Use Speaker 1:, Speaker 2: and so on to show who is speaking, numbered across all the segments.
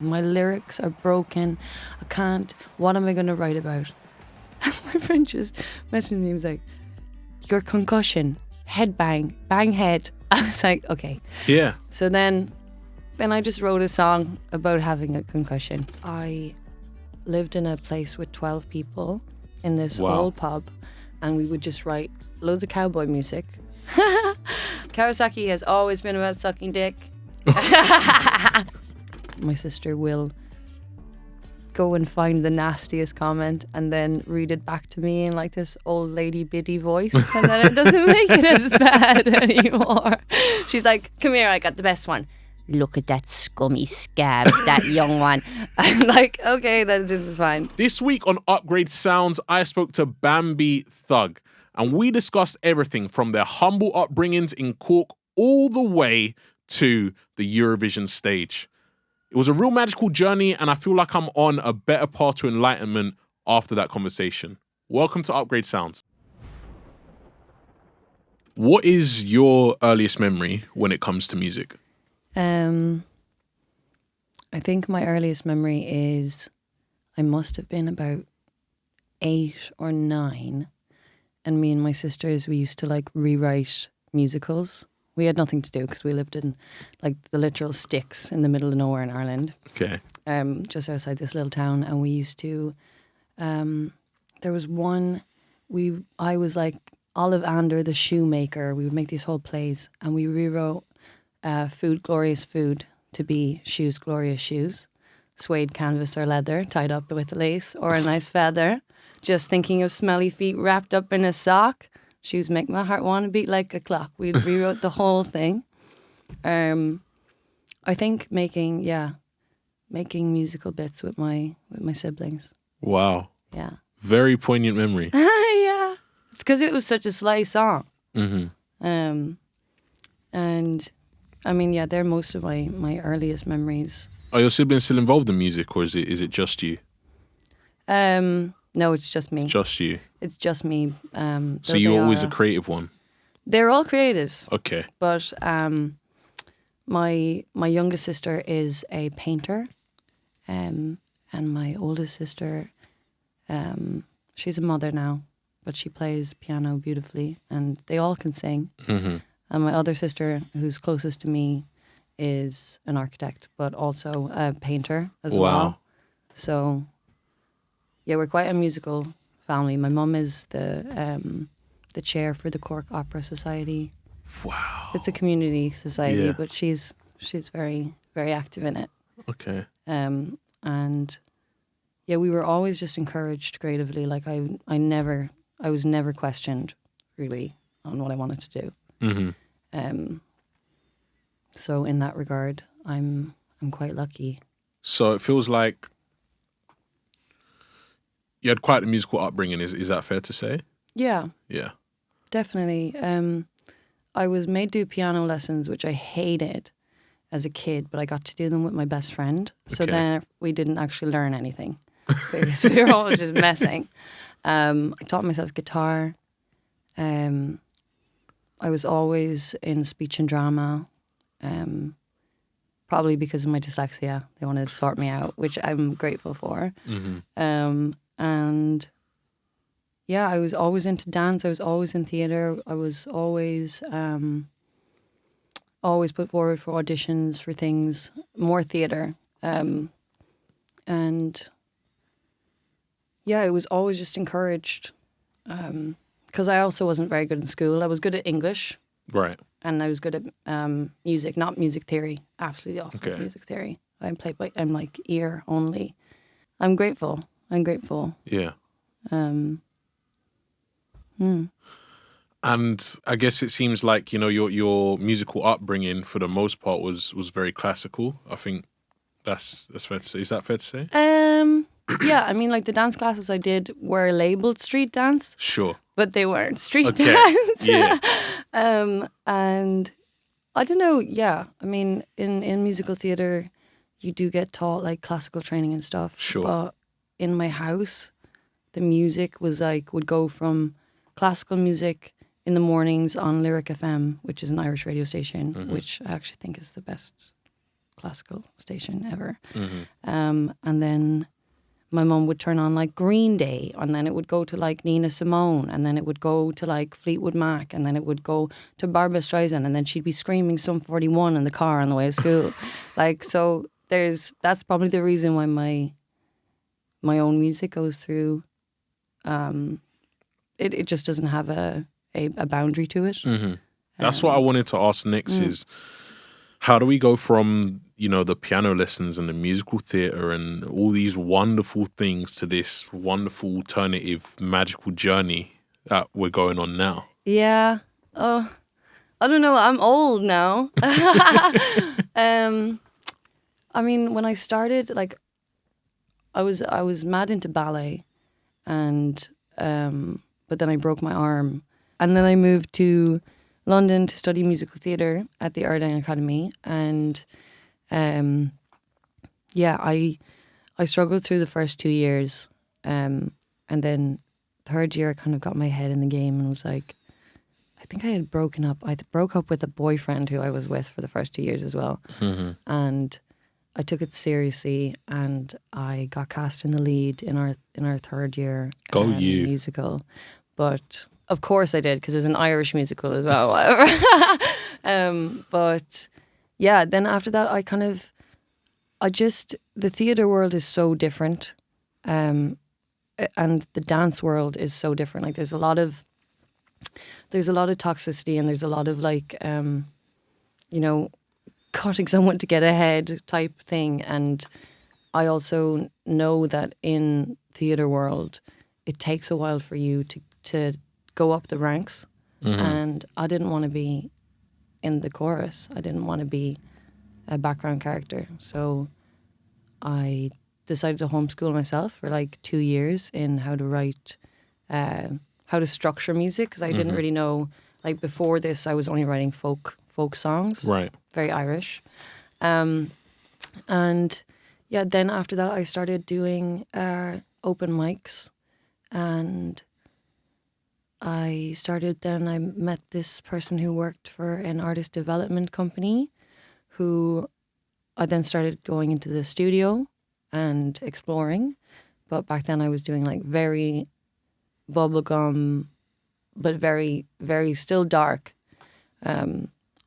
Speaker 1: My lyrics are broken. I can't. What am I going to write about? My friend just messaged me. He was like, your concussion, head bang, bang head. I was like, okay.
Speaker 2: Yeah.
Speaker 1: So then I just wrote a song about having a concussion. I lived in a place with 12 people in this old pub, and we would just write loads of cowboy music. Kawasaki has always been about sucking dick. My sister will go and find the nastiest comment and then read it back to me in like this old lady biddy voice, and then it doesn't make it as bad anymore. She's like, come here, I got the best one. Look at that scummy scab, that young one. I'm like, okay, then this is fine.
Speaker 2: This week on Upgrade Sounds, I spoke to Bambie Thug, and we discussed everything from their humble upbringings in Cork all the way to the Eurovision stage. It was a real magical journey, and I feel like I'm on a better path to enlightenment after that conversation. Welcome to Upgrade Sounds. What is your earliest memory when it comes to music?
Speaker 1: I think my earliest memory is I must have been about 8 or 9, and me and my sisters, we used to like rewrite musicals. We had nothing to do because we lived in like the literal sticks in the middle of nowhere in Ireland.
Speaker 2: Okay.
Speaker 1: Just outside this little town, and we used to. There was one. I was like Olive Ander the shoemaker. We would make these whole plays, and we rewrote "Food Glorious Food" to be "Shoes Glorious Shoes," suede canvas or leather tied up with lace or a nice feather. Just thinking of smelly feet wrapped up in a sock. Shoes make my heart want to beat like a clock. We rewrote the whole thing. I think making musical bits with my siblings.
Speaker 2: Wow.
Speaker 1: Yeah.
Speaker 2: Very poignant memory.
Speaker 1: Yeah. It's because it was such a sly song.
Speaker 2: Mm-hmm.
Speaker 1: And I mean, yeah, they're most of my earliest memories.
Speaker 2: Are your siblings still involved in music, or is it just you?
Speaker 1: No, it's just me.
Speaker 2: Just you.
Speaker 1: It's just me.
Speaker 2: So you're always a creative one?
Speaker 1: They're all creatives.
Speaker 2: Okay.
Speaker 1: But my youngest sister is a painter, and my oldest sister, she's a mother now, but she plays piano beautifully, and they all can sing.
Speaker 2: Mm-hmm.
Speaker 1: And my other sister, who's closest to me, is an architect, but also a painter as well. So, yeah, we're quite a musical family. My mum is the chair for the Cork Opera Society.
Speaker 2: Wow.
Speaker 1: It's a community society,
Speaker 2: Yeah.
Speaker 1: but she's very, very active in it.
Speaker 2: Okay.
Speaker 1: And yeah, we were always just encouraged creatively. Like I was never questioned really on what I wanted to do.
Speaker 2: Mm-hmm.
Speaker 1: So in that regard, I'm quite lucky.
Speaker 2: So it feels like you had quite a musical upbringing. Is that fair to say?
Speaker 1: Yeah.
Speaker 2: Yeah.
Speaker 1: Definitely. I was made do piano lessons, which I hated as a kid, but I got to do them with my best friend. So
Speaker 2: Okay.
Speaker 1: then we didn't actually learn anything because we were all just messing. I taught myself guitar. I was always in speech and drama, probably because of my dyslexia. They wanted to sort me out, which I'm grateful for.
Speaker 2: Mm-hmm.
Speaker 1: And yeah, I was always into dance. I was always in theatre. I was always put forward for auditions for things, more theatre. And yeah, I was always just encouraged because I also wasn't very good in school. I was good at English.
Speaker 2: Right.
Speaker 1: And I was good at music, not music theory. Absolutely awful at music theory. I'm like ear only. I'm grateful.
Speaker 2: Yeah. And I guess it seems like, your musical upbringing for the most part was very classical. I think that's fair to say. Is that fair to say?
Speaker 1: Yeah, I mean, like the dance classes I did were labeled street dance.
Speaker 2: Sure.
Speaker 1: But they weren't street dance.
Speaker 2: Yeah.
Speaker 1: And I don't know, yeah. I mean, in musical theatre, you do get taught like classical training and stuff.
Speaker 2: Sure.
Speaker 1: But in my house, the music was like, would go from classical music in the mornings on Lyric FM, which is an Irish radio station, which I actually think is the best classical station ever.
Speaker 2: Mm-hmm.
Speaker 1: And then my mum would turn on like Green Day, and then it would go to like Nina Simone, and then it would go to like Fleetwood Mac, and then it would go to Barbara Streisand, and then she'd be screaming Sum 41 in the car on the way to school. Like, so that's probably the reason why my own music goes through. It just doesn't have a boundary to it.
Speaker 2: Mm-hmm. That's what I wanted to ask next is, how do we go from, the piano lessons and the musical theatre and all these wonderful things to this wonderful alternative magical journey that we're going on now?
Speaker 1: Yeah. Oh, I don't know. I'm old now. I mean, when I started, like, I was mad into ballet, and but then I broke my arm, and then I moved to London to study musical theatre at the Ardang Academy, and I struggled through the first 2 years, and then third year I kind of got my head in the game and was like, I think I had broken up. I broke up with a boyfriend who I was with for the first 2 years as well, and I took it seriously, and I got cast in the lead in our third year musical, but. Of course I did, because it was an Irish musical as well. But yeah, then after that, the theatre world is so different, and the dance world is so different. Like there's a lot of toxicity, and there's a lot of like, cutting someone to get ahead type thing. And I also know that in theatre world, it takes a while for you to go up the ranks, and I didn't want to be in the chorus. I didn't want to be a background character, so I decided to homeschool myself for like 2 years in how to write, how to structure music, because I didn't really know. Like before this, I was only writing folk songs,
Speaker 2: right?
Speaker 1: Very Irish, and yeah. Then after that, I started doing open mics, and I met this person who worked for an artist development company, who I then started going into the studio and exploring. But back then I was doing like very bubblegum, but very, very still dark,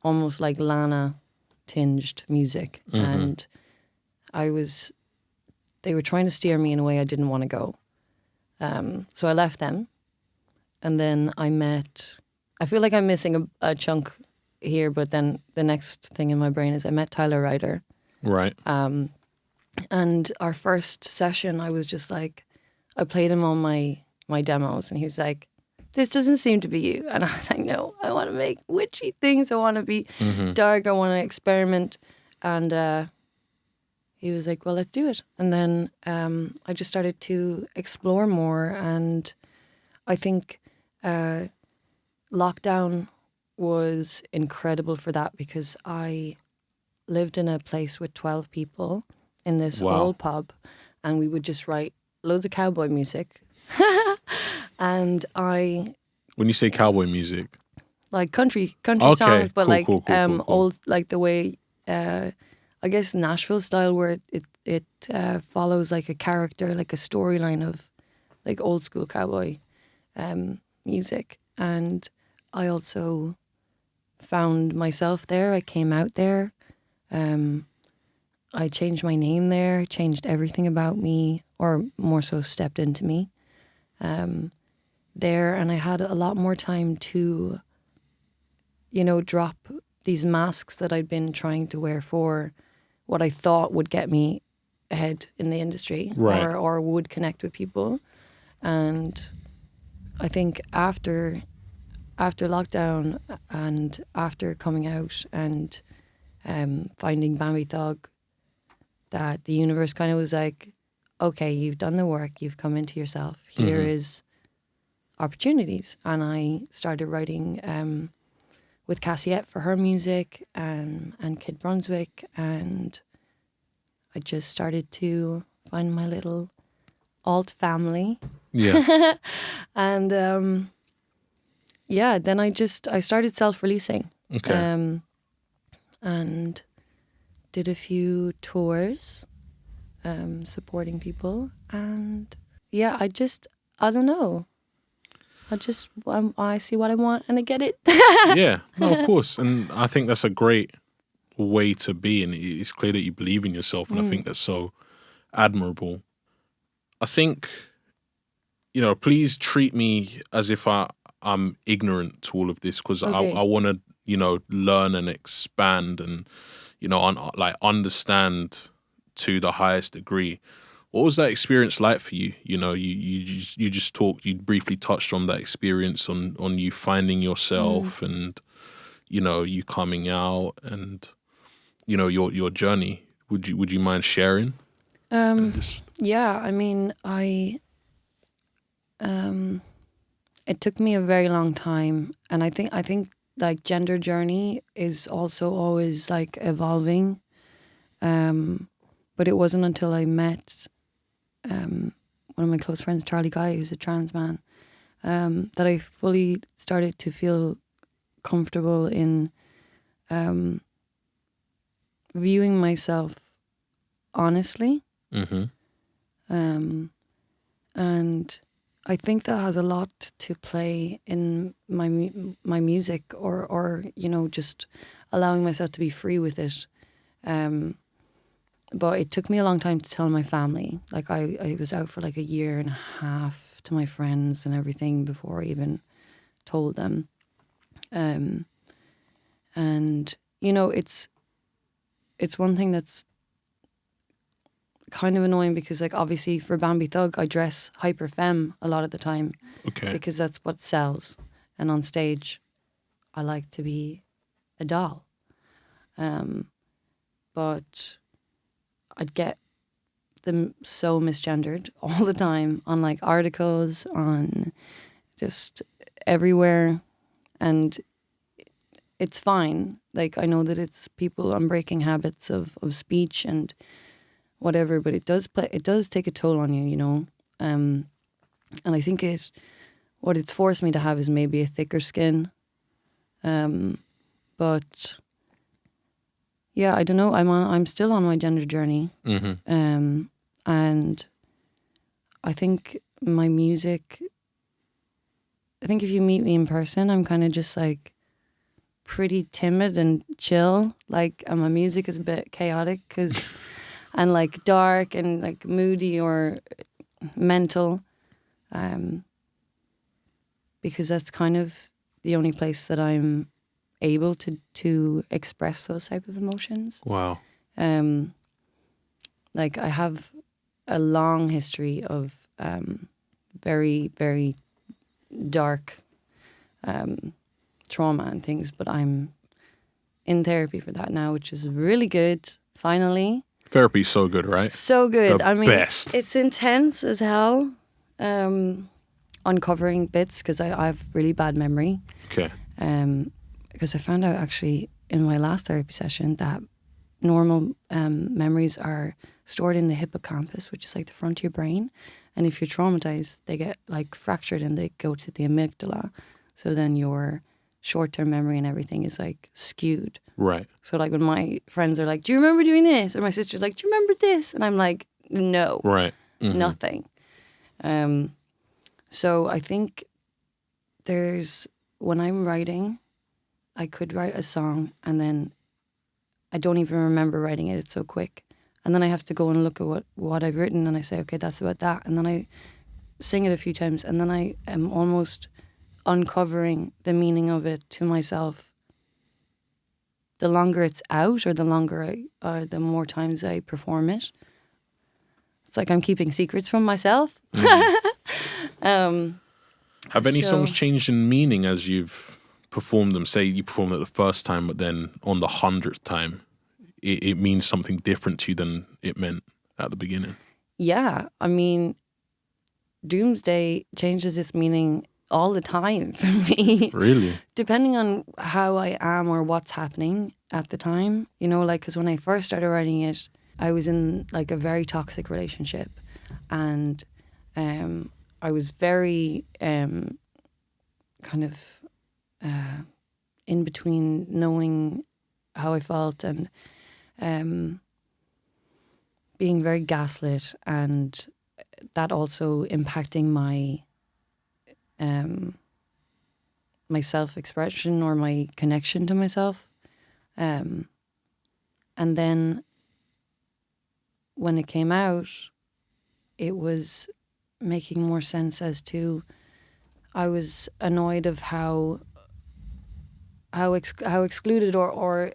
Speaker 1: almost like Lana tinged music. And they were trying to steer me in a way I didn't want to go. So I left them. And then I feel like I'm missing a chunk here, but then the next thing in my brain is I met Tyler Ryder.
Speaker 2: Right.
Speaker 1: And our first session, I was just like, I played him on my demos, and he was like, this doesn't seem to be you. And I was like, no, I want to make witchy things. I want to be dark. I want to experiment. And he was like, well, let's do it. And then I just started to explore more, and I think lockdown was incredible for that, because I lived in a place with 12 people in this old pub, and we would just write loads of cowboy music. And
Speaker 2: when you say cowboy music,
Speaker 1: like country
Speaker 2: okay,
Speaker 1: songs, but
Speaker 2: cool.
Speaker 1: old, like the way I guess Nashville style, where it follows like a character, like a storyline of like old school cowboy music. And I also found myself there. I came out there. I changed my name there, changed everything about me, or more so stepped into me there. And I had a lot more time to, drop these masks that I'd been trying to wear for what I thought would get me ahead in the industry,
Speaker 2: right,
Speaker 1: or would connect with people. And I think after lockdown and after coming out and finding Bambie Thug, that the universe kind of was like, okay, you've done the work, you've come into yourself, here is opportunities. And I started writing with Cassiette for her music, and Kid Brunswick, and I just started to find my little alt family.
Speaker 2: Yeah.
Speaker 1: And then I started self-releasing.
Speaker 2: Okay.
Speaker 1: And did a few tours, supporting people, and yeah, I don't know. I see what I want and I get it.
Speaker 2: Yeah, no, of course. And I think that's a great way to be. And it's clear that you believe in yourself. And I think that's so admirable. I think, please treat me as if I'm ignorant to all of this, because
Speaker 1: Okay.
Speaker 2: I want to, learn and expand and, understand to the highest degree. What was that experience like for you? You just talked, you briefly touched on that experience on you finding yourself and, you coming out and, your journey. Would you mind sharing?
Speaker 1: Yeah, I mean, it took me a very long time, and I think like gender journey is also always like evolving. But it wasn't until I met one of my close friends, Charlie Guy, who's a trans man, that I fully started to feel comfortable in viewing myself honestly.
Speaker 2: Mm-hmm.
Speaker 1: And I think that has a lot to play in my music, or just allowing myself to be free with it. But it took me a long time to tell my family. Like I was out for like a year and a half to my friends and everything before I even told them. And it's one thing that's kind of annoying, because like obviously for Bambie Thug I dress hyper femme a lot of the time.
Speaker 2: Okay.
Speaker 1: Because that's what sells, and on stage I like to be a doll. But I'd get them so misgendered all the time on like articles, on just everywhere, and it's fine. Like I know that it's people on breaking habits of speech and whatever, but it does take a toll on you, and I think what it's forced me to have is maybe a thicker skin, but yeah, I don't know. I'm still on my gender journey, and I think my music. I think if you meet me in person, I'm kind of just like pretty timid and chill. Like, and my music is a bit chaotic and like dark and like moody or mental, because that's kind of the only place that I'm able to express those type of emotions.
Speaker 2: Wow.
Speaker 1: Like I have a long history of very, very dark trauma and things, but I'm in therapy for that now, which is really good. Finally,
Speaker 2: Therapy's so good, right?
Speaker 1: so good.
Speaker 2: The
Speaker 1: I mean,
Speaker 2: best.
Speaker 1: it's intense as hell. Uncovering bits, because I have really bad memory.
Speaker 2: Okay.
Speaker 1: Because I found out actually in my last therapy session that normal memories are stored in the hippocampus, which is like the front of your brain. And if you're traumatized, they get like fractured and they go to the amygdala. So then your short-term memory and everything is like skewed.
Speaker 2: Right.
Speaker 1: So like when my friends are like, do you remember doing this? Or my sister's like, do you remember this? And I'm like, no.
Speaker 2: Right. Mm-hmm.
Speaker 1: Nothing. So I think when I'm writing, I could write a song and then I don't even remember writing it. It's so quick. And then I have to go and look at what I've written and I say, okay, that's about that. And then I sing it a few times and then I am almost uncovering the meaning of it to myself. The longer it's out, or the the more times I perform it. It's like I'm keeping secrets from myself.
Speaker 2: Have any songs changed in meaning as you've performed them? Say you performed it the first time, but then on the 100th time, it means something different to you than it meant at the beginning.
Speaker 1: Yeah, I mean, Doomsday changes its meaning all the time for me.
Speaker 2: Really?
Speaker 1: Depending on how I am or what's happening at the time. Like, because when I first started writing it, I was in like a very toxic relationship, and I was very kind of in between knowing how I felt and being very gaslit, and that also impacting my self-expression or my connection to myself. And then when it came out, it was making more sense as to, I was annoyed of how excluded or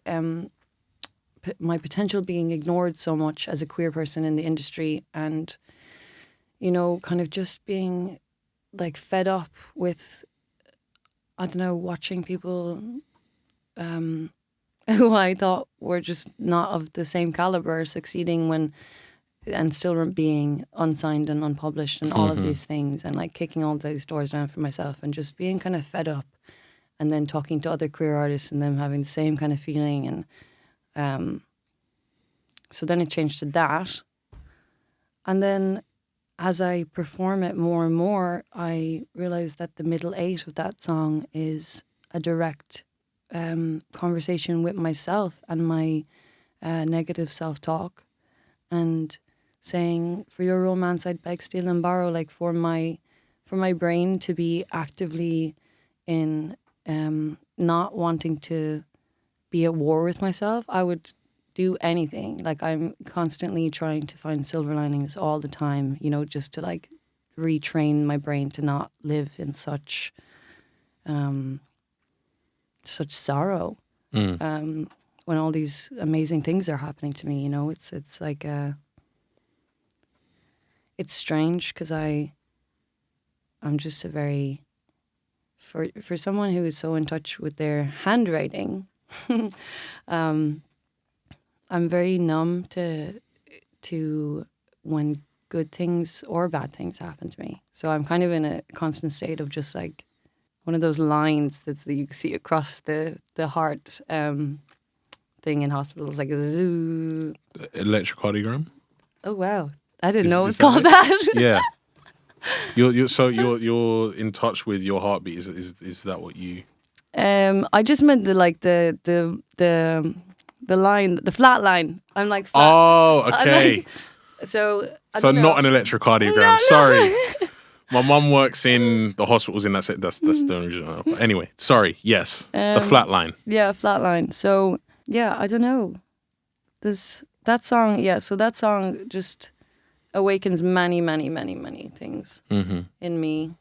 Speaker 1: my potential being ignored so much as a queer person in the industry, and kind of just being like fed up with, I don't know, watching people who I thought were just not of the same caliber succeeding and still being unsigned and unpublished and all of these things, and like kicking all those doors down for myself and just being kind of fed up, and then talking to other queer artists and them having the same kind of feeling. And so then it changed to that. And then as I perform it more and more, I realized that the middle 8 of that song is a direct conversation with myself and my negative self-talk, and saying, for your romance I'd beg, steal and borrow, like for my brain to be actively in not wanting to be at war with myself. I would do anything. Like, I'm constantly trying to find silver linings all the time, just to like retrain my brain to not live in such sorrow when all these amazing things are happening to me. It's like it's strange, because I'm just a very, for someone who is so in touch with their handwriting, I'm very numb to when good things or bad things happen to me. So I'm kind of in a constant state of just like one of those lines that you see across the heart thing in hospitals, like a zoo.
Speaker 2: Electrocardiogram?
Speaker 1: Oh wow, I didn't know it was
Speaker 2: that
Speaker 1: called
Speaker 2: it?
Speaker 1: that.
Speaker 2: Yeah. You're in touch with your heartbeat. Is that what you?
Speaker 1: I just meant the line, the flat line. I'm like flat.
Speaker 2: Oh, okay.
Speaker 1: So
Speaker 2: not an electrocardiogram.
Speaker 1: No.
Speaker 2: Sorry. My mum works in the hospitals in that's the only reason I know. But anyway, sorry. Yes, the flat line.
Speaker 1: Yeah, flat line. So yeah, I don't know. That song. Yeah, so that song just awakens many, many, many, many things in me.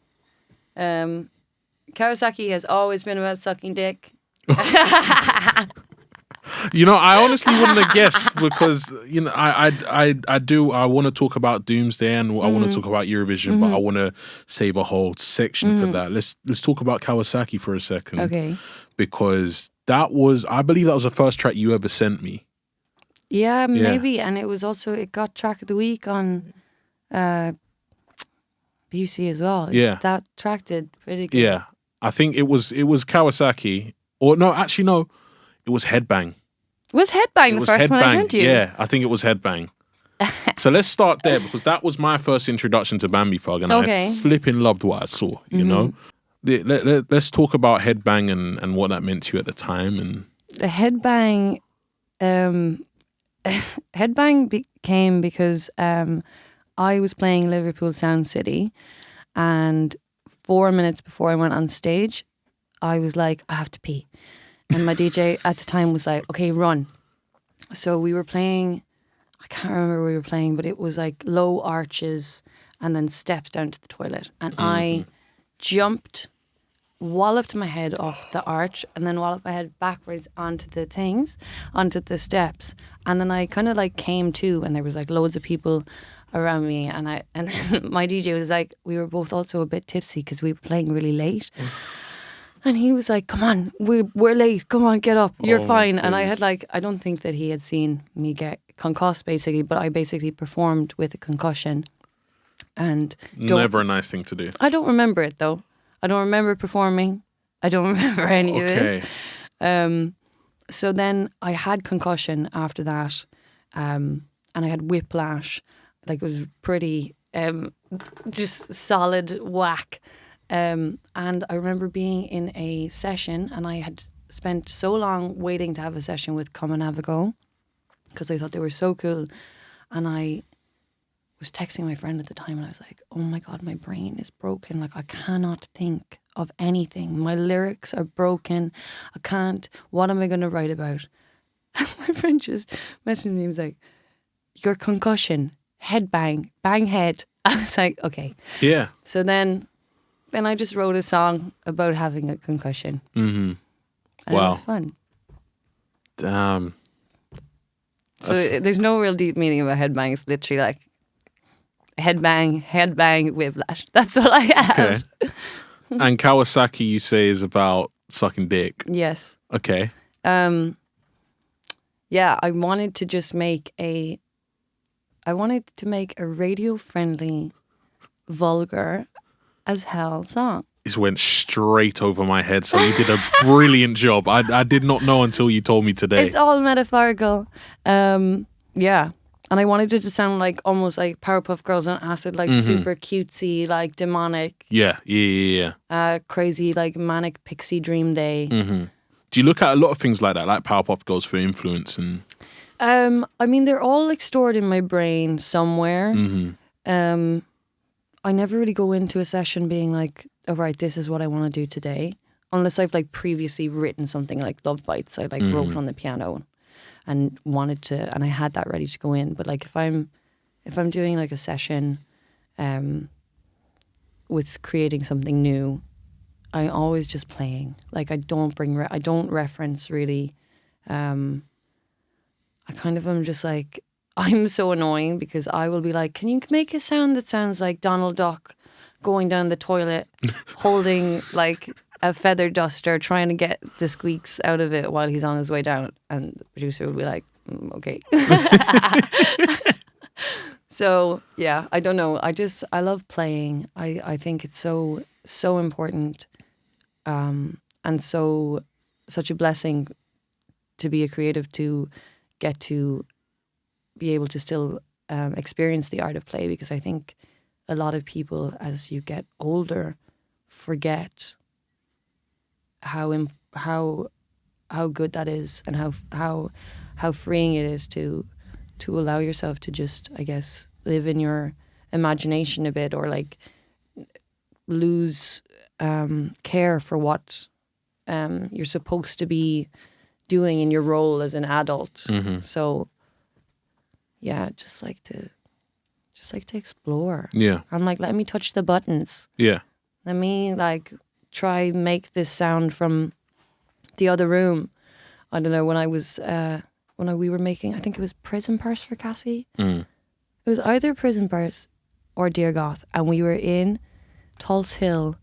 Speaker 1: Kawasaki has always been about sucking dick.
Speaker 2: I honestly wouldn't have guessed, because I want to talk about Doomsday, and I want to talk about Eurovision, but I want to save a whole section for that. Let's talk about Kawasaki for a second.
Speaker 1: Okay.
Speaker 2: Because I believe that was the first track you ever sent me.
Speaker 1: Yeah, maybe, and it got track of the week on BBC as well.
Speaker 2: Yeah,
Speaker 1: that track did pretty good.
Speaker 2: Yeah, I think it was Kawasaki, or no, actually no. It was Headbang.
Speaker 1: Was Headbang the first one I sent you?
Speaker 2: Yeah, I think it was Headbang. So let's start there, because that was my first introduction to Bambie Thug, and I flipping loved what I saw, you know? Let's talk about Headbang and what that meant to you at the time. And
Speaker 1: the Headbang... Headbang came because I was playing Liverpool Sound City, and 4 minutes before I went on stage, I was like, I have to pee. And my DJ at the time was like, okay, run. So we were playing, I can't remember what we were playing, but it was like low arches and then steps down to the toilet. And I jumped, walloped my head off the arch, and then walloped my head backwards onto the steps. And then I kind of like came to, and there was like loads of people around me. And my DJ was like, we were both also a bit tipsy because we were playing really late. And he was like, come on, we're late. Come on, get up. You're fine. Please. And I had I don't think that he had seen me get concussed, basically, but I basically performed with a concussion. And
Speaker 2: never a nice thing to do.
Speaker 1: I don't remember it, though. I don't remember performing. I don't remember any of it. So then I had concussion after that. And I had whiplash. Like, it was pretty just solid whack. And I remember being in a session, and I had spent so long waiting to have a session with Come and Have a Go, because I thought they were so cool. And I was texting my friend at the time and I was like, oh my God, my brain is broken. Like I cannot think of anything. My lyrics are broken. I can't. What am I going to write about? And my friend just messaged me. He was like, your concussion, head bang, bang head. I was like, okay.
Speaker 2: Yeah.
Speaker 1: So then I just wrote a song about having a concussion.
Speaker 2: Mm-hmm.
Speaker 1: And
Speaker 2: Wow.
Speaker 1: it was fun.
Speaker 2: Damn.
Speaker 1: So there's no real deep meaning about headbang. It's literally like head bang, whiplash. That's all I have.
Speaker 2: Okay. And Kawasaki, you say, is about sucking dick.
Speaker 1: Yes.
Speaker 2: Okay.
Speaker 1: Yeah, I wanted to just make a radio-friendly, vulgar as hell song.
Speaker 2: This went straight over my head, so you did a brilliant job. I did not know until you told me today.
Speaker 1: It's all metaphorical. Yeah. And I wanted it to sound like almost like Powerpuff Girls on acid, like super cutesy, like demonic.
Speaker 2: Yeah.
Speaker 1: Crazy, like manic pixie dream day.
Speaker 2: Mm-hmm. Do you look at a lot of things like that, like Powerpuff Girls for influence? And
Speaker 1: I mean, they're all like stored in my brain somewhere.
Speaker 2: Mm-hmm.
Speaker 1: I never really go into a session being like, oh, right, this is what I want to do today. Unless I've like previously written something like Love Bites. I like wrote on the piano and wanted to, and I had that ready to go in. But like if I'm doing like a session with creating something new, I'm always just playing. Like I don't reference really. I kind of am just like, I'm so annoying because I will be like, can you make a sound that sounds like Donald Duck going down the toilet, holding like a feather duster, trying to get the squeaks out of it while he's on his way down? And the producer would be like, okay. So yeah, I don't know. I love playing. I think it's so important, and such a blessing to be a creative, to get to be able to still experience the art of play, because I think a lot of people, as you get older, forget how good that is, and how freeing it is to allow yourself to just, I guess, live in your imagination a bit, or like lose care for what you're supposed to be doing in your role as an adult.
Speaker 2: Mm-hmm.
Speaker 1: So yeah, just like to explore.
Speaker 2: Yeah.
Speaker 1: I'm like, let me touch the buttons.
Speaker 2: Yeah.
Speaker 1: Let me like try make this sound from the other room. I don't know, when we were making, I think it was Prison Purse for Cassie. It was either Prison Purse or Dear Goth, and we were in Tulse Hill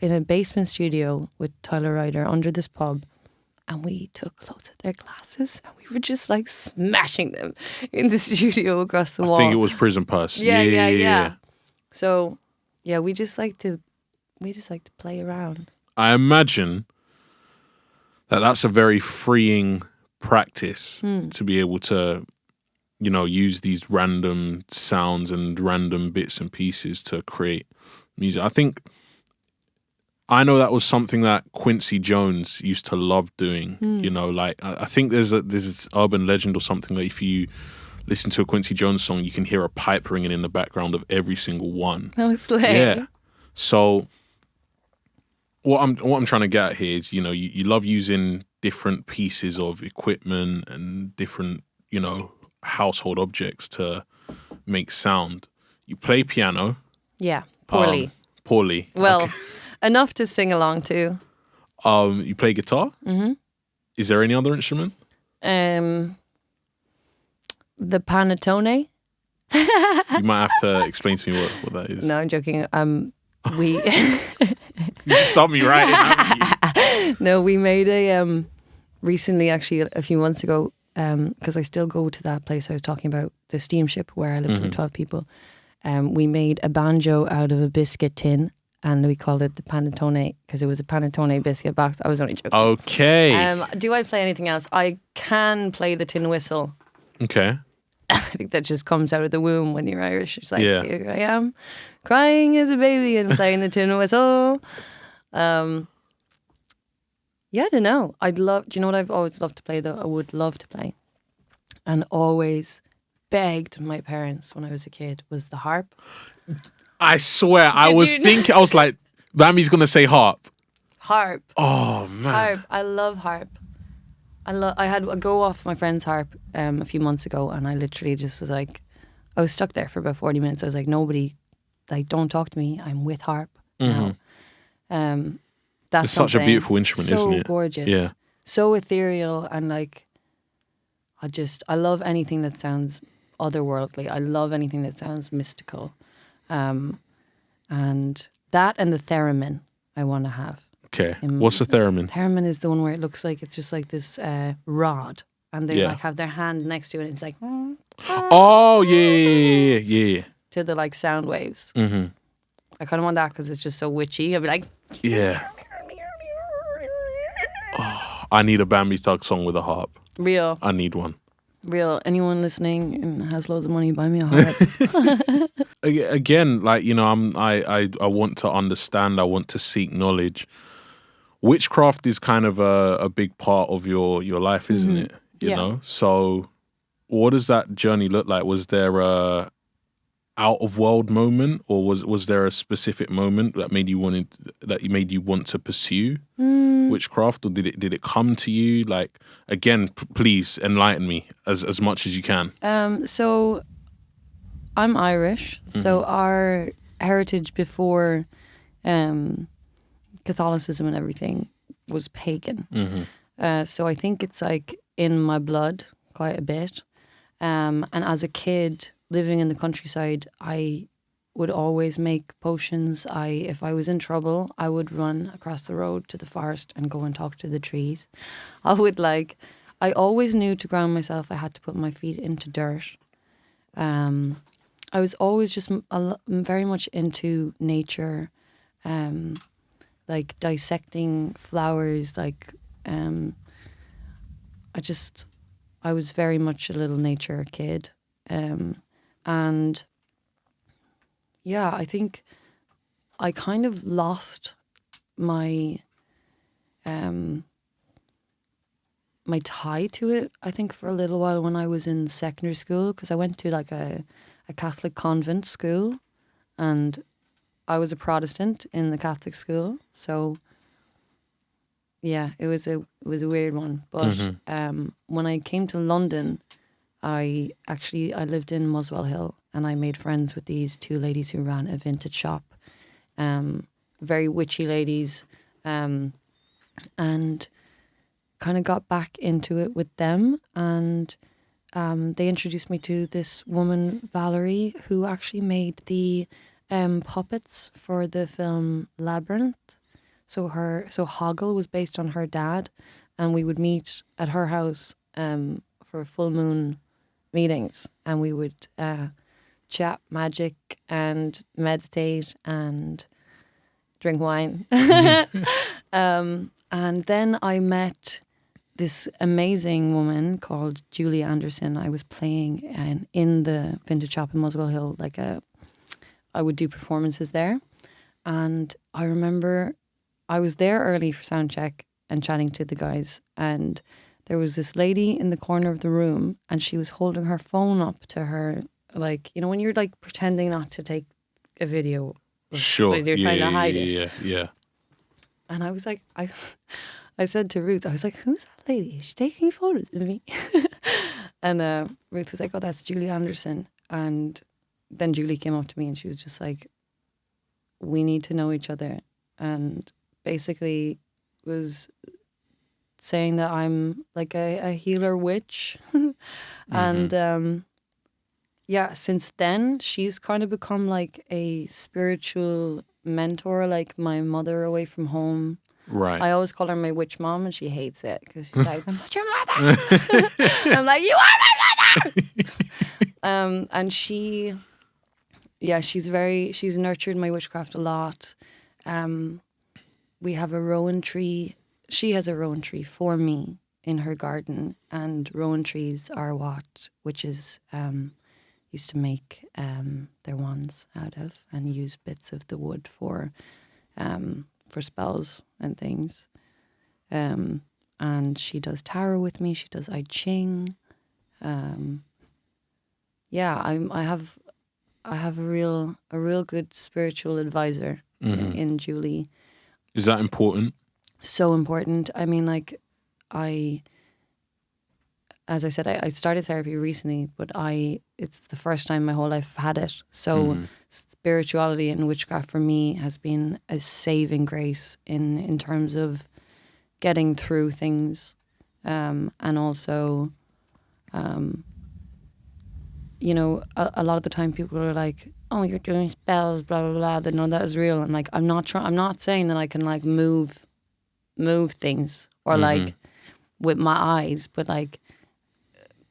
Speaker 1: in a basement studio with Tyler Ryder under this pub. And we took loads of their glasses and we were just like smashing them in the studio across the wall.
Speaker 2: I think it was Prison Purse.
Speaker 1: Yeah. So yeah, we just like to play around.
Speaker 2: I imagine that's a very freeing practice to be able to, use these random sounds and random bits and pieces to create music. I know that was something that Quincy Jones used to love doing. Like I think there's this urban legend or something that if you listen to a Quincy Jones song, you can hear a pipe ringing in the background of every single one.
Speaker 1: Oh, slay.
Speaker 2: Yeah. So what I'm trying to get at here is, you love using different pieces of equipment and different, household objects to make sound. You play piano.
Speaker 1: Yeah, poorly.
Speaker 2: Poorly.
Speaker 1: Well,
Speaker 2: okay.
Speaker 1: Enough to sing along to.
Speaker 2: You play guitar? Mm-hmm. Is there any other instrument?
Speaker 1: The panettone.
Speaker 2: You might have to explain to me what that is.
Speaker 1: No, I'm joking. We
Speaker 2: You stopped me right in, haven't you?
Speaker 1: No, we made a recently, actually a few months ago, because I still go to that place I was talking about, the steamship where I lived with 12 people. We made a banjo out of a biscuit tin, and we called it the panettone because it was a panettone biscuit box. I was only joking.
Speaker 2: Okay.
Speaker 1: Do I play anything else? I can play the tin whistle.
Speaker 2: Okay.
Speaker 1: I think that just comes out of the womb when you're Irish. It's like,
Speaker 2: Yeah.
Speaker 1: Here I am, crying as a baby and playing the tin whistle. Yeah, I don't know. Do you know what I've always loved to play though? I would love to play and always begged my parents when I was a kid was the harp.
Speaker 2: I swear, I
Speaker 1: Did
Speaker 2: was
Speaker 1: you know?
Speaker 2: thinking, I was like, Bambi's gonna say harp.
Speaker 1: Harp.
Speaker 2: Oh man.
Speaker 1: Harp. I love harp. I had a go off my friend's harp a few months ago, and I literally just was like, I was stuck there for about 40 minutes. I was like, nobody, like, don't talk to me. I'm with harp now. That's
Speaker 2: It's such a
Speaker 1: something
Speaker 2: beautiful instrument,
Speaker 1: so
Speaker 2: isn't it?
Speaker 1: gorgeous.
Speaker 2: Yeah.
Speaker 1: So ethereal, and like, I love anything that sounds otherworldly. I love anything that sounds mystical. And that and the theremin I want to have.
Speaker 2: Okay. What's the theremin?
Speaker 1: Theremin is the one where it looks like it's just like this rod, and they like have their hand next to it, and it's like
Speaker 2: Oh yeah.
Speaker 1: to the like sound waves.
Speaker 2: Mm-hmm.
Speaker 1: I kind of want that because it's just so witchy. I'd be like,
Speaker 2: Yeah. Oh, I need a Bambie Thug song with a harp.
Speaker 1: real.
Speaker 2: I need one.
Speaker 1: Anyone listening and has loads of money, buy me a harp.
Speaker 2: Again, like, you know, I want to understand. I want to seek knowledge. Witchcraft is kind of a big part of your life, isn't it? You know. So, what does that journey look like? Was there a out of world moment, or was there a specific moment that made you want to pursue witchcraft, or did it come to you? Like, again, please enlighten me as much as you can.
Speaker 1: So I'm Irish, so our heritage before Catholicism and everything was pagan. So I think it's like in my blood quite a bit. And as a kid living in the countryside, I would always make potions. If I was in trouble, I would run across the road to the forest and go and talk to the trees. I always knew to ground myself, I had to put my feet into dirt. I was always just very much into nature, like dissecting flowers. Like, I was very much a little nature kid. And yeah, I think I kind of lost my my tie to it, I think, for a little while when I was in secondary school, because I went to like a Catholic convent school, and I was a Protestant in the Catholic school. So yeah, it was a weird one. But when I came to London, I lived in Muswell Hill, and I made friends with these two ladies who ran a vintage shop. Very witchy ladies, and kind of got back into it with them. And they introduced me to this woman, Valerie, who actually made the puppets for the film Labyrinth. So Hoggle was based on her dad, and we would meet at her house for full moon meetings, and we would chat magic and meditate and drink wine. And then I met this amazing woman called Julie Anderson. I was playing in the vintage shop in Muswell Hill. I would do performances there, and I remember I was there early for sound check and chatting to the guys, and there was this lady in the corner of the room, and she was holding her phone up to her, like, you know, when you're like pretending not to take a video.
Speaker 2: Sure.
Speaker 1: Like you're trying to hide it.
Speaker 2: Yeah.
Speaker 1: And I was like, I said to Ruth, I was like, who's that lady? Is she taking photos of me? And Ruth was like, oh, that's Julie Anderson. And then Julie came up to me and she was just like, we need to know each other. And basically was saying that I'm like a healer witch. And yeah, since then, she's kind of become like a spiritual mentor, like my mother away from home.
Speaker 2: Right.
Speaker 1: I always call her my witch mom, and she hates it because she's like, I'm not your mother. I'm like, you are my mother. And she's nurtured my witchcraft a lot. We have a rowan tree. She has a rowan tree for me in her garden, and rowan trees are what witches used to make their wands out of, and use bits of the wood for spells and things. And she does tarot with me. She does I Ching. Yeah, I have a real good spiritual advisor in Julie.
Speaker 2: Is that important?
Speaker 1: So important. I mean, like, as I said, I started therapy recently, but it's the first time my whole life I've had it. So spirituality and witchcraft for me has been a saving grace in terms of getting through things, and also, a lot of the time people are like, "Oh, you're doing spells, blah blah blah." They know that is real, and like I'm not saying that I can like move things or like with my eyes, but like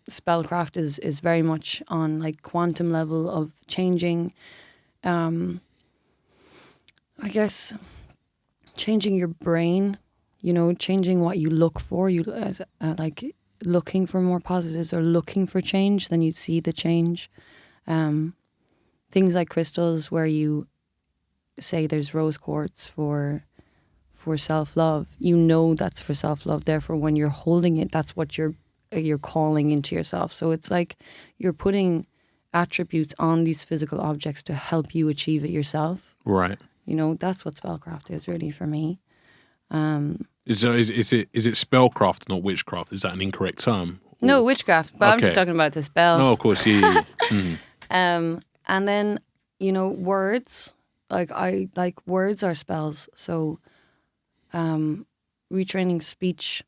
Speaker 1: spellcraft is very much on like quantum level of changing, I guess, changing your brain, changing what you look for. You as like looking for more positives or looking for change, then you see the change. Things like crystals, where you say there's rose quartz for self-love, that's for self-love. Therefore, when you're holding it, that's what you're calling into yourself. So it's like you're putting attributes on these physical objects to help you achieve it yourself.
Speaker 2: Right.
Speaker 1: That's what spellcraft is really for me.
Speaker 2: Is it spellcraft, not witchcraft? Is that an incorrect term?
Speaker 1: No, witchcraft, but I'm just talking about the spells.
Speaker 2: No, of course, yeah.
Speaker 1: And then, words, words are spells. So retraining speech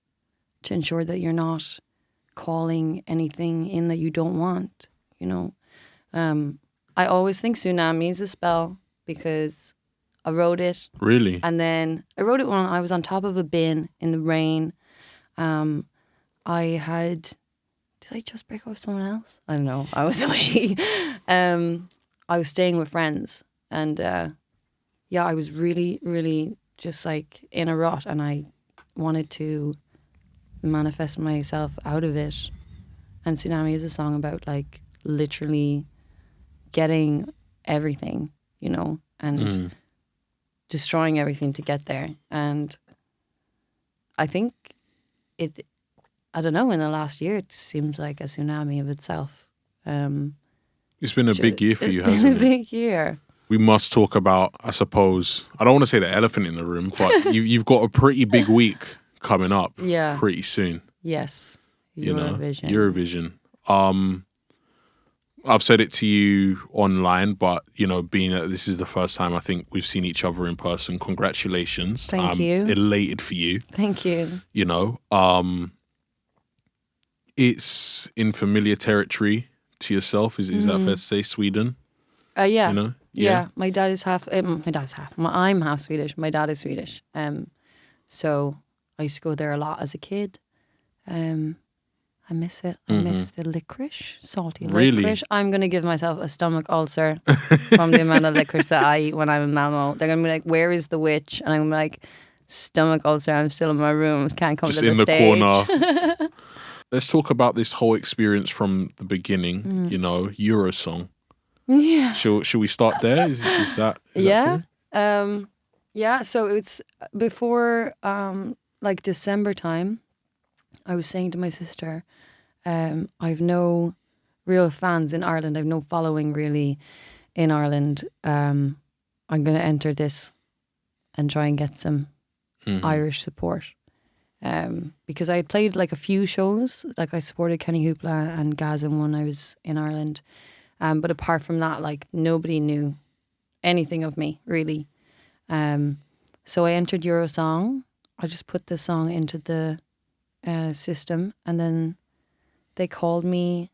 Speaker 1: to ensure that you're not calling anything in that you don't want, I always think tsunami is a spell because I wrote it.
Speaker 2: Really?
Speaker 1: And then I wrote it when I was on top of a bin in the rain. Did I just break up with someone else? I don't know. I was away. I was staying with friends, and I was really, really just like in a rut, and I wanted to manifest myself out of it. And Tsunami is a song about like literally getting everything, and destroying everything to get there. And I think I don't know, in the last year, it seems like a tsunami of itself.
Speaker 2: It's been a big year for you, hasn't it?
Speaker 1: It's been a big year.
Speaker 2: We must talk about, I suppose, I don't want to say the elephant in the room, but you've got a pretty big week coming up pretty soon.
Speaker 1: Yes. Eurovision.
Speaker 2: Eurovision. I've said it to you online, but, being that this is the first time I think we've seen each other in person, congratulations.
Speaker 1: Thank you.
Speaker 2: Elated for you.
Speaker 1: Thank you.
Speaker 2: It's in familiar territory to yourself. Is that fair to say, Sweden?
Speaker 1: Yeah. Yeah. My dad is half. I'm half Swedish. My dad is Swedish. So I used to go there a lot as a kid. I miss it. I miss the licorice, salty licorice. I'm going to give myself a stomach ulcer from the amount of licorice that I eat when I'm in Malmo. They're going to be like, "Where is the witch?" And I'm going to be like, "Stomach ulcer. I'm still in my room. Can't come
Speaker 2: just
Speaker 1: to the stage."
Speaker 2: in the corner. Let's talk about this whole experience from the beginning. Eurosong.
Speaker 1: Yeah.
Speaker 2: Should we start there? Is that
Speaker 1: yeah.
Speaker 2: Cool?
Speaker 1: Yeah. So it's before like December time. I was saying to my sister, I've no real fans in Ireland. I've no following really in Ireland. I'm going to enter this and try and get some Irish support. Because I had played like a few shows, like I supported Kenny Hoopla and Gazin when I was in Ireland. But apart from that, like nobody knew anything of me really. So I entered Eurosong. I just put the song into the system, and then they called me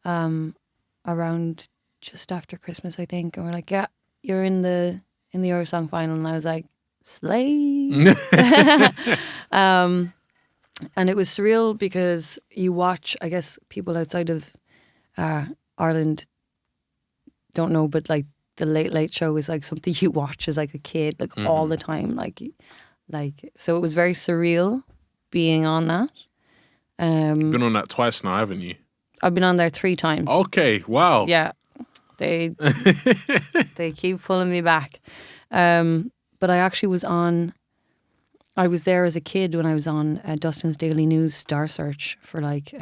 Speaker 1: around just after Christmas, I think, and we're like, "Yeah, you're in the Eurosong final," and I was like, "Slay!" And it was surreal because you watch, I guess, people outside of Ireland don't know, but like the Late Late Show is like something you watch as like a kid, like all the time, like so it was very surreal being on that.
Speaker 2: You've been on that twice now, haven't you?
Speaker 1: I've been on there 3 times.
Speaker 2: Okay, wow.
Speaker 1: Yeah, they keep pulling me back. But I actually I was there as a kid when I was on Dustin's Daily News Star Search for like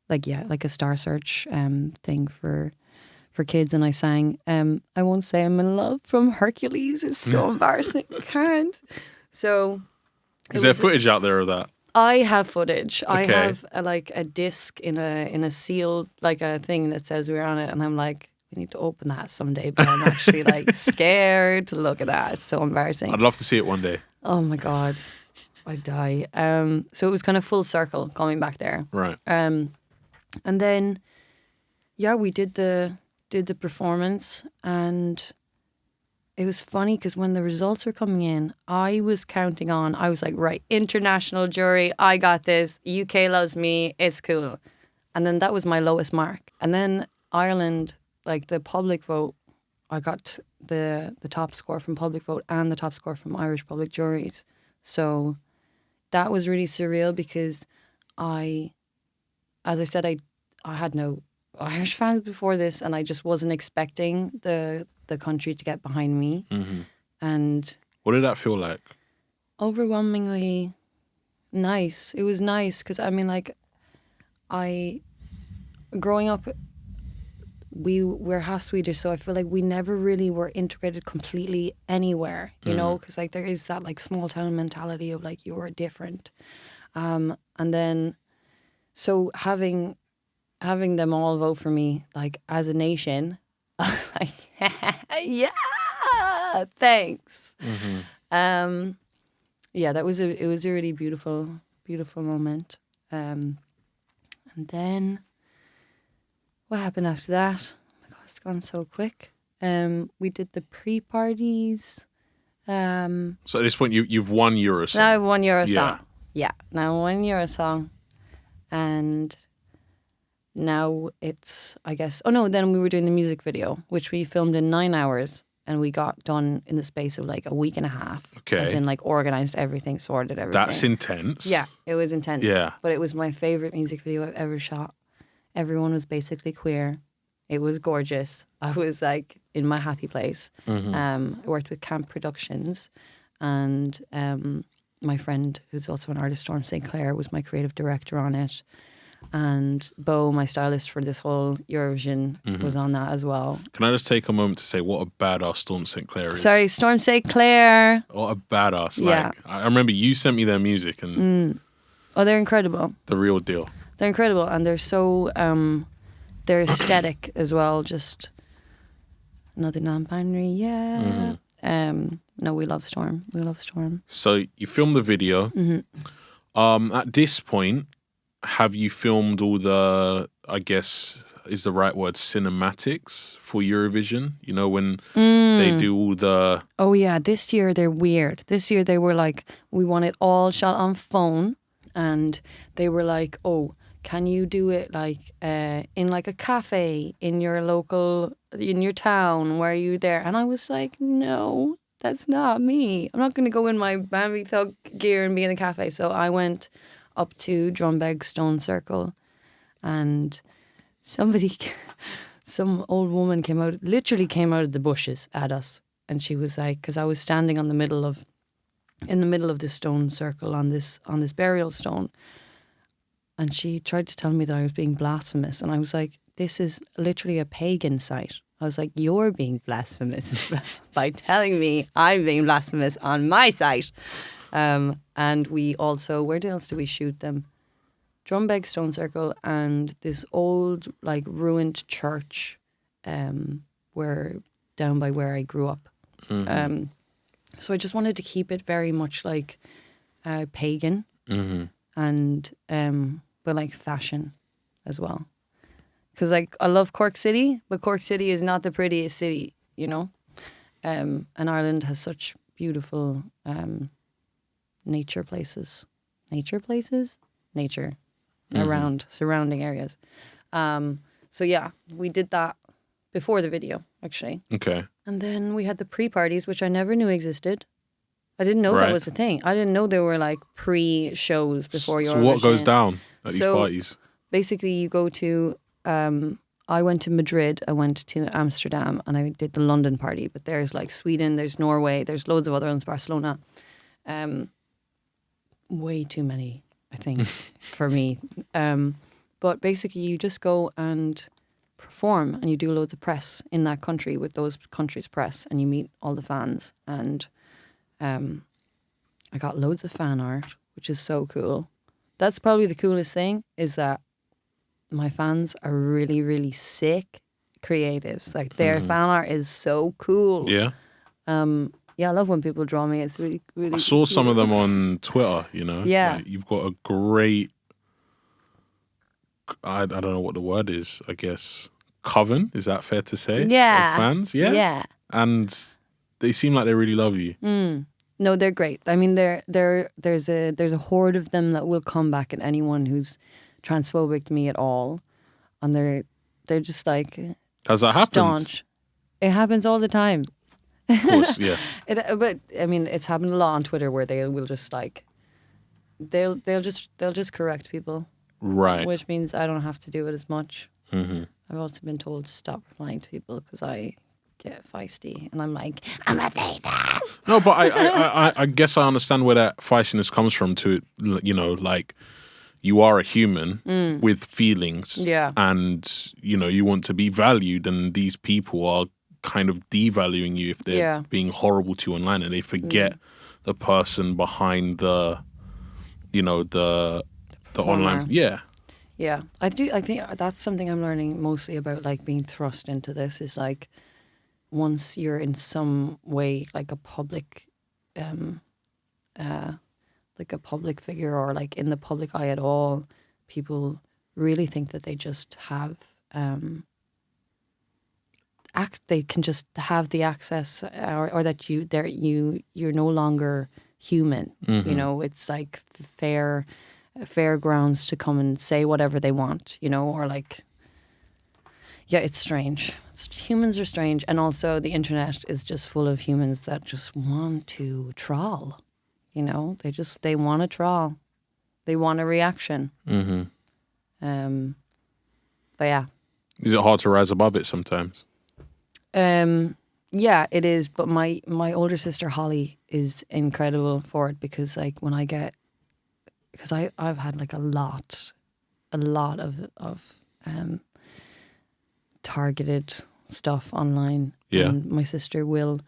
Speaker 1: like a Star Search thing for kids, and I sang I Won't Say I'm in Love from Hercules. It's so embarrassing. I can't. So
Speaker 2: Is there footage out there of that?
Speaker 1: I have footage. I
Speaker 2: Okay.
Speaker 1: have a disc in a sealed, like a thing that says we're on it, and I'm like, we need to open that someday, but I'm actually like scared to look at that. It's so embarrassing.
Speaker 2: I'd love to see it one day.
Speaker 1: Oh my God, I'd die. So it was kind of full circle coming back there.
Speaker 2: Right.
Speaker 1: And then, yeah, we did the performance, and it was funny because when the results were coming in, I was counting on. I was like, right, international jury, I got this. UK loves me. It's cool. And then that was my lowest mark. And then Ireland, like the public vote, I got the top score from public vote and the top score from Irish public juries. So that was really surreal because as I said, I had no Irish fans before this, and I just wasn't expecting the country to get behind me.
Speaker 2: Mm-hmm.
Speaker 1: And
Speaker 2: What did that feel like?
Speaker 1: overwhelmingly nice. It was nice because I mean, like, growing up, we're half Swedish, so I feel like we never really were integrated completely anywhere, you know, because like there is that like small town mentality of like you're different, and then so having them all vote for me like as a nation, I was like, yeah, thanks. Yeah, it was a really beautiful moment. And then what happened after that? Oh my God, it's gone so quick. We did the pre-parties.
Speaker 2: So at this point, you've won Eurosong.
Speaker 1: Now I have one Eurosong.
Speaker 2: Yeah.
Speaker 1: Yeah, now one Eurosong. And now it's, I guess, oh no, then we were doing the music video, which we filmed in 9 hours, and we got done in the space of like a week and a half.
Speaker 2: Okay.
Speaker 1: As in like organized everything, sorted everything.
Speaker 2: That's intense.
Speaker 1: Yeah, it was intense.
Speaker 2: Yeah.
Speaker 1: But it was my favorite music video I've ever shot. Everyone was basically queer. It was gorgeous. I was like in my happy place. I worked with Camp Productions, and my friend, who's also an artist, Storm St. Clair, was my creative director on it. And Bo, my stylist for this whole Eurovision, was on that as well.
Speaker 2: Can I just take a moment to say what a badass Storm St. Clair is?
Speaker 1: Sorry, Storm St. Clair.
Speaker 2: What a badass.
Speaker 1: Yeah.
Speaker 2: Like, I remember you sent me their music and
Speaker 1: Oh, they're incredible.
Speaker 2: the real deal.
Speaker 1: They're incredible, and they're so they're aesthetic as well. Just another non-binary, yeah. No, we love Storm. We love Storm.
Speaker 2: So you filmed the video. At this point, have you filmed all the, I guess, is the right word, cinematics for Eurovision? You know, when they do all the...
Speaker 1: Oh yeah, this year they're weird. This year they were like, we want it all shot on phone, and they were like, oh, can you do it like in like a cafe in your local, in your town? Where are you there? And I was like, no, that's not me. I'm not going to go in my Bambie Thug gear and be in a cafe. So I went up to Drumbeg Stone Circle, and some old woman literally came out of the bushes at us, and she was like, because I was standing in the middle of this stone circle on this burial stone, and she tried to tell me that I was being blasphemous, and I was like, this is literally a pagan site. I was like, you're being blasphemous by telling me I'm being blasphemous on my site. And we also, where else do we shoot them? Drumbeg Stone Circle and this old, like, ruined church, where down by where I grew up. So I just wanted to keep it very much like pagan, and but like fashion as well. Because like I love Cork City, but Cork City is not the prettiest city, you know. And Ireland has such beautiful nature around surrounding areas. So yeah, we did that before the video, actually.
Speaker 2: Okay.
Speaker 1: And then we had the pre-parties, which I never knew existed. I didn't know that was a thing. I didn't know there were like pre-shows before Eurovision.
Speaker 2: So what goes down at these parties?
Speaker 1: Basically, you go to... I went to Madrid, I went to Amsterdam, and I did the London party. But there's like Sweden, there's Norway, there's loads of other ones, Barcelona. Way too many, I think, for me. But basically, you just go and perform, and you do loads of press in that country with those countries' press, and you meet all the fans. And I got loads of fan art, which is so cool. That's probably the coolest thing, is that my fans are really, really sick creatives. Like, their fan art is so cool.
Speaker 2: Yeah.
Speaker 1: Yeah, I love when people draw me. It's really, really
Speaker 2: I saw some of them on Twitter, you know.
Speaker 1: Yeah.
Speaker 2: Like, you've got a great, I don't know what the word is, I guess, coven, is that fair to say?
Speaker 1: Yeah.
Speaker 2: Of fans, yeah?
Speaker 1: Yeah.
Speaker 2: And they seem like they really love you.
Speaker 1: No, they're great. I mean, there's a horde of them that will come back at anyone who's transphobic to me at all, and they're just like
Speaker 2: Has that happened?
Speaker 1: staunch. It happens all the time.
Speaker 2: Of course, yeah.
Speaker 1: But I mean, it's happened a lot on Twitter where they will just like they'll just correct people,
Speaker 2: Right.
Speaker 1: which means I don't have to do it as much.
Speaker 2: Mm-hmm.
Speaker 1: I've also been told to stop replying to people because I get feisty, and I'm like, I'm not saying that.
Speaker 2: No, but I guess I understand where that feistiness comes from. To, you know, like, you are a human with feelings,
Speaker 1: Yeah.
Speaker 2: and you know, you want to be valued, and these people are kind of devaluing you if they're being horrible to you online, and they forget the person behind the, you know, the online. Yeah.
Speaker 1: Yeah, I think that's something I'm learning mostly about, like, being thrust into this, is like, once you're in some way like a public figure, or like in the public eye at all, people really think that they just have they can just have the access, or that you're no longer human. You know, it's like fair grounds to come and say whatever they want, you know, or like, yeah, it's strange. Humans are strange, and also the internet is just full of humans that just want to troll. You know, they want to troll, they want a reaction. But yeah,
Speaker 2: Is it hard to rise above it sometimes?
Speaker 1: yeah, it is. But my older sister Holly is incredible for it, because like when because I've had like a lot of targeted stuff online.
Speaker 2: Yeah.
Speaker 1: And my sister will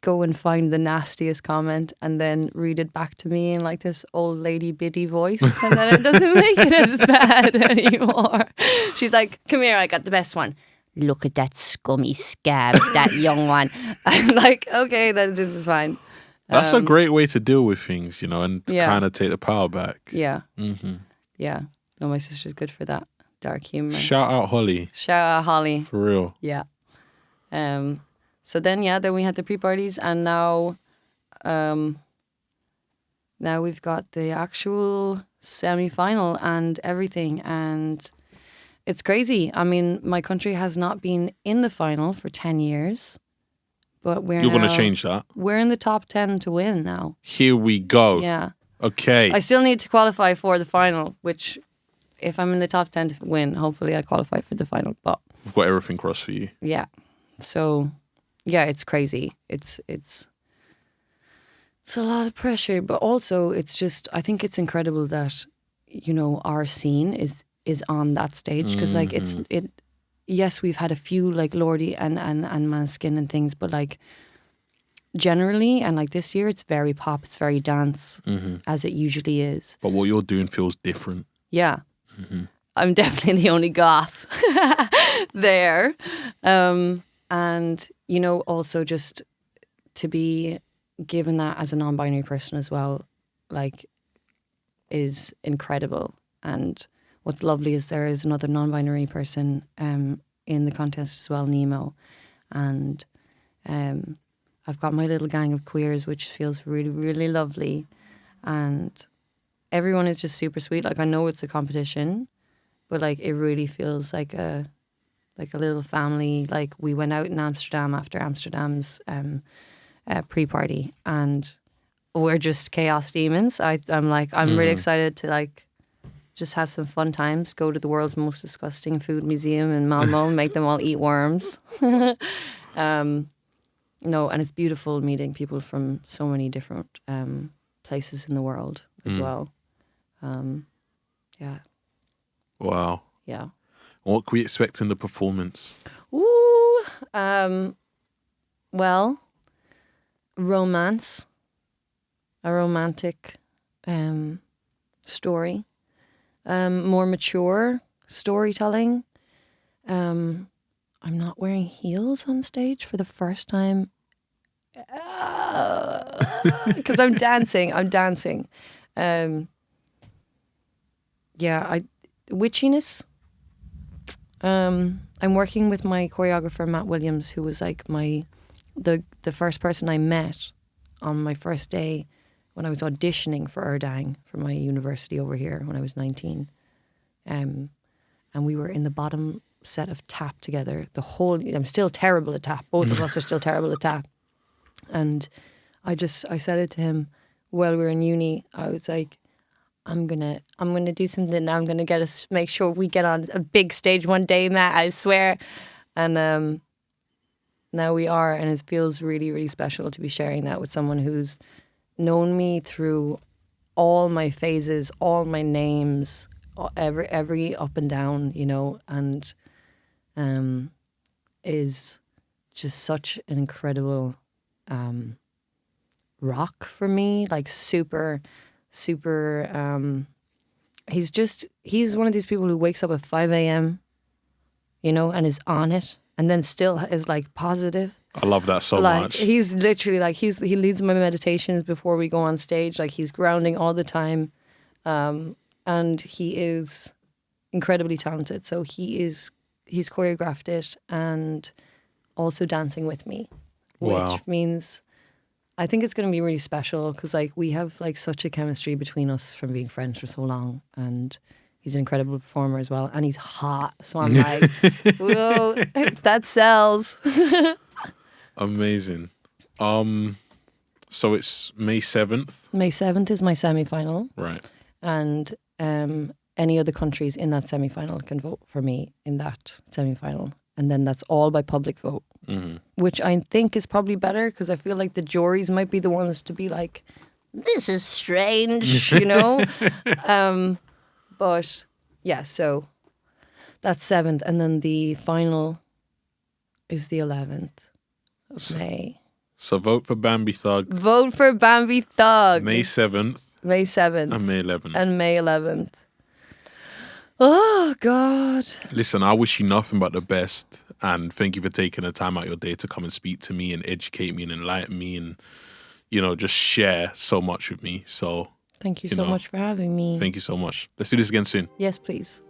Speaker 1: go and find the nastiest comment and then read it back to me in like this old lady biddy voice, and then it doesn't make it as bad anymore. She's like, come here, I got the best one. Look at that scummy scab, that young one. I'm like, okay, then this is fine.
Speaker 2: That's a great way to deal with things, you know, and to
Speaker 1: Yeah.
Speaker 2: kind of take the power back.
Speaker 1: Yeah. Yeah. No, my sister's good for that dark humor.
Speaker 2: Shout out Holly.
Speaker 1: Shout out Holly.
Speaker 2: For real.
Speaker 1: Yeah. So then we had the pre-parties, and now we've got the actual semi-final and everything, and it's crazy. I mean, my country has not been in the final for 10 years, but
Speaker 2: You're going to change that.
Speaker 1: We're in the top 10 to win now.
Speaker 2: Here we go.
Speaker 1: Yeah.
Speaker 2: Okay.
Speaker 1: I still need to qualify for the final, which, if I'm in the top 10 to win, hopefully I qualify for the final. But
Speaker 2: We've got everything crossed for you.
Speaker 1: yeah. So, yeah, it's crazy. It's a lot of pressure, but also it's just, I think it's incredible that, you know, our scene is on that stage, because like yes, we've had a few like Lordy and Manskin and things, but like generally, and like this year, it's very pop, it's very dance, as it usually is.
Speaker 2: But what you're doing feels different.
Speaker 1: Yeah. I'm definitely the only goth there. And, you know, also just to be given that as a non-binary person as well, like, is incredible. And what's lovely is there is another non-binary person in the contest as well, Nemo. And I've got my little gang of queers, which feels really, really lovely. And everyone is just super sweet. Like, I know it's a competition, but like it really feels like a little family. Like, we went out in Amsterdam after Amsterdam's pre-party, and we're just chaos demons. I'm really excited to like just have some fun times. Go to the world's most disgusting food museum in Malmo and make them all eat worms. No, and it's beautiful meeting people from so many different places in the world as well. Yeah.
Speaker 2: Wow.
Speaker 1: Yeah.
Speaker 2: What can we expect in the performance?
Speaker 1: Ooh. Well, romance. A romantic story. More mature storytelling. I'm not wearing heels on stage for the first time because I'm dancing. Witchiness. I'm working with my choreographer Matt Williams, who was like the first person I met on my first day when I was auditioning for Erdang for my university over here when I was 19. And we were in the bottom set of tap together. I'm still terrible at tap. Both of us are still terrible at tap. And I said it to him while we were in uni. I was like, I'm gonna do something. I'm gonna make sure we get on a big stage one day, Matt. I swear. And now we are, and it feels really, really special to be sharing that with someone who's known me through all my phases, all my names, every up and down, you know, and is just such an incredible rock for me, like super he's one of these people who wakes up at 5 a.m, you know, and is on it, and then still is like positive.
Speaker 2: I love that so
Speaker 1: like,
Speaker 2: much.
Speaker 1: He's literally like, he leads my meditations before we go on stage. Like, he's grounding all the time. And he is incredibly talented. So he's choreographed it and also dancing with me,
Speaker 2: Wow.
Speaker 1: which means I think it's going to be really special because like we have like such a chemistry between us from being friends for so long, and he's an incredible performer as well, and he's hot. So I'm like, whoa, that sells.
Speaker 2: Amazing. So it's May 7th.
Speaker 1: May 7th is my semi-final.
Speaker 2: Right.
Speaker 1: And any other countries in that semi-final can vote for me in that semi-final. And then that's all by public vote, which I think is probably better because I feel like the juries might be the ones to be like, this is strange, you know? But yeah, so that's 7th. And then the final is the 11th of May.
Speaker 2: So vote for Bambie Thug.
Speaker 1: Vote for Bambie Thug.
Speaker 2: May 7th.
Speaker 1: May 7th.
Speaker 2: And May 11th.
Speaker 1: And May 11th. Oh, God.
Speaker 2: Listen, I wish you nothing but the best. And thank you for taking the time out of your day to come and speak to me and educate me and enlighten me and, you know, just share so much with me. So
Speaker 1: thank you so much for having me.
Speaker 2: Thank you so much. Let's do this again soon.
Speaker 1: Yes, please.